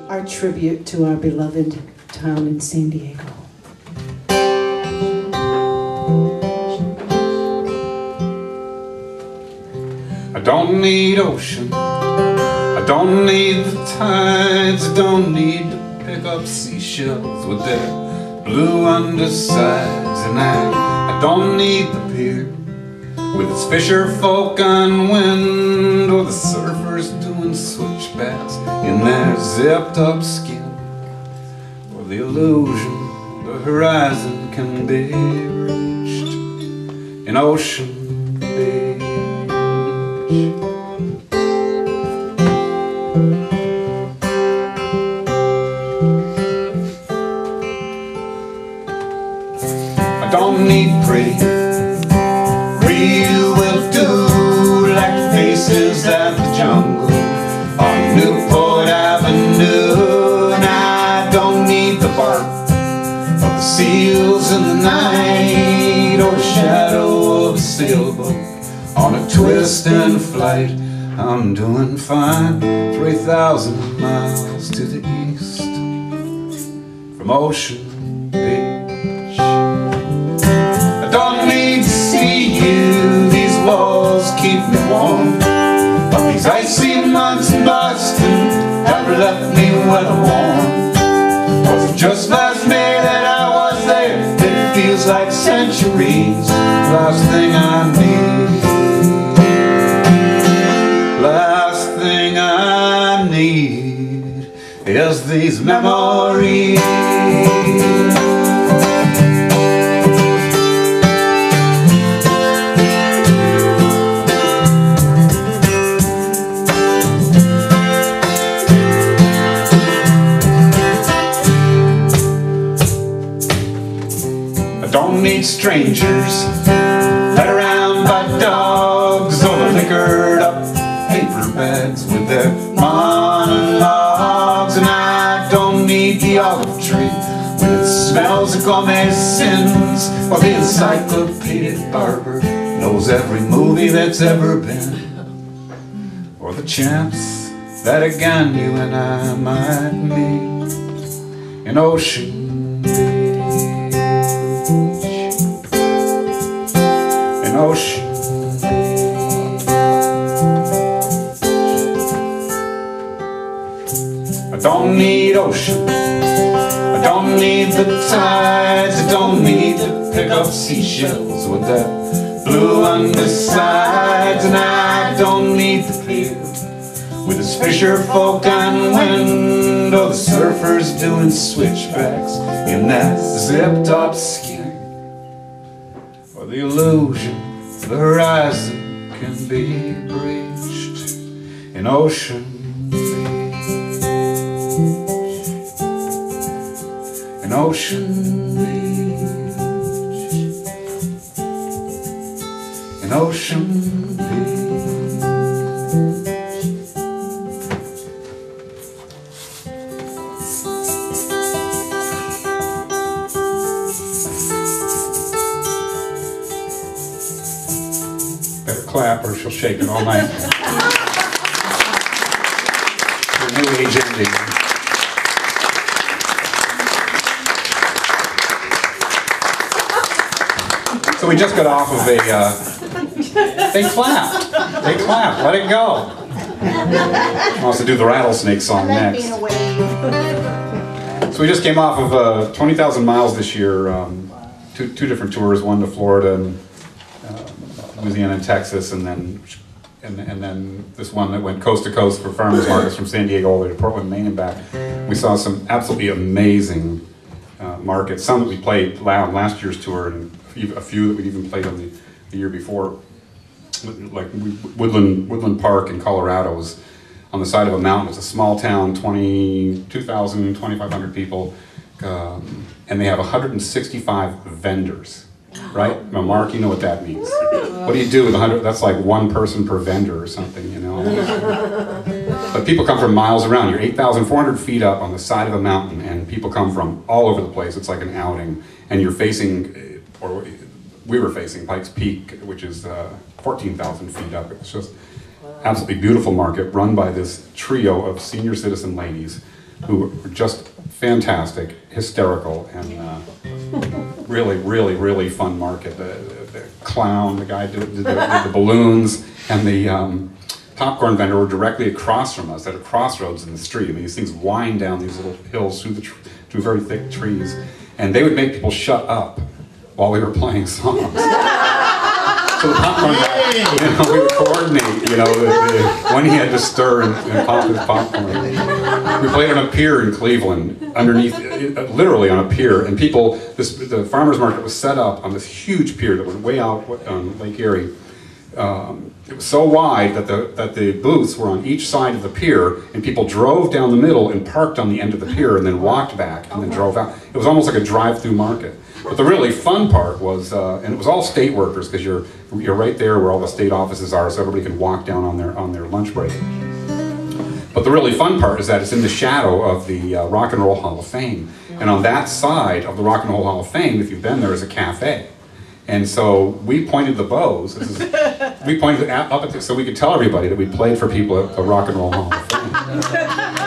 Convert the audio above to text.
our tribute to our beloved town in San Diego. I don't need ocean, I don't need the tides, I don't need to pick up seashells with their blue undersides. And I don't need the pier with its fisher folk on wind, or the surfers doing switchbacks in their zipped up skin, or the illusion the horizon can be reached in Ocean Beach. I don't need pretty, real will do, like faces at the jungle on Newport Avenue. And I don't need the bark of the seals in the night, or the shadow of a sailboat on a twist and flight. I'm doing fine, 3,000 miles to the east from Ocean Beach. I don't need to see you, these walls keep me warm, but these icy months in Boston have left me well warm. Was it just last May that I was there? It feels like centuries. Last thing I need, last thing I need is these memories. I don't need strangers led around by dogs, or the liquored up paper bags with their monologues. And I don't need the olive tree with its smells of gourmet sins, or the encyclopedic barber knows every movie that's ever been, or the chance that again you and I might meet in Ocean Beach, in Ocean Beach. I don't need ocean, I don't need the tides, I don't need to pick up seashells with that blue undersides. And I don't need the pier with its fisher folk on wind, or the surfers doing switchbacks in that zipped up skin, or the illusion the horizon can be breached in Ocean Beach, in Ocean Beach, in Ocean Beach. Better clap or she'll shake it all night. Her new age ending. So we just got off of a, they clap, let it go. Wants to do the rattlesnake song next. So we just came off of 20,000 miles this year, two different tours, one to Florida and Louisiana and Texas, and then this one that went coast to coast for farmers markets from San Diego all the way to Portland, Maine and back. We saw some absolutely amazing markets, some that we played last year's tour, and a few that we even played on the year before. Like Woodland Park in Colorado was on the side of a mountain. It's a small town, 2,000, 2,500 people, and they have 165 vendors. Right? Now, Mark, you know what that means. What do you do with 100? That's like one person per vendor or something, you know. But people come from miles around. You're 8,400 feet up on the side of a mountain, and people come from all over the place. It's like an outing, and you're facing, or we were facing Pikes Peak, which is 14,000 feet up. It's just absolutely beautiful market run by this trio of senior citizen ladies who were just fantastic, hysterical, and really, really, really fun market. The clown, the guy did the balloons, and the popcorn vendor were directly across from us at a crossroads in the street. I mean, these things wind down these little hills through very thick trees, and they would make people shut up while we were playing songs. So the popcorn guy, we would coordinate, when he had to stir and pop his popcorn. We played on a pier in Cleveland, underneath, literally on a pier, and the farmer's market was set up on this huge pier that was way out on Lake Erie. It was so wide that the booths were on each side of the pier, and people drove down the middle and parked on the end of the pier and then walked back and then drove out. It was almost like a drive-through market. But the really fun part was, and it was all state workers, because you're right there where all the state offices are, so everybody can walk down on their lunch break. But the really fun part is that it's in the shadow of the Rock and Roll Hall of Fame. And on that side of the Rock and Roll Hall of Fame, if you've been there, is a cafe. And so we pointed the bows. We pointed up at so we could tell everybody that we played for people at the Rock and Roll Hall of Fame.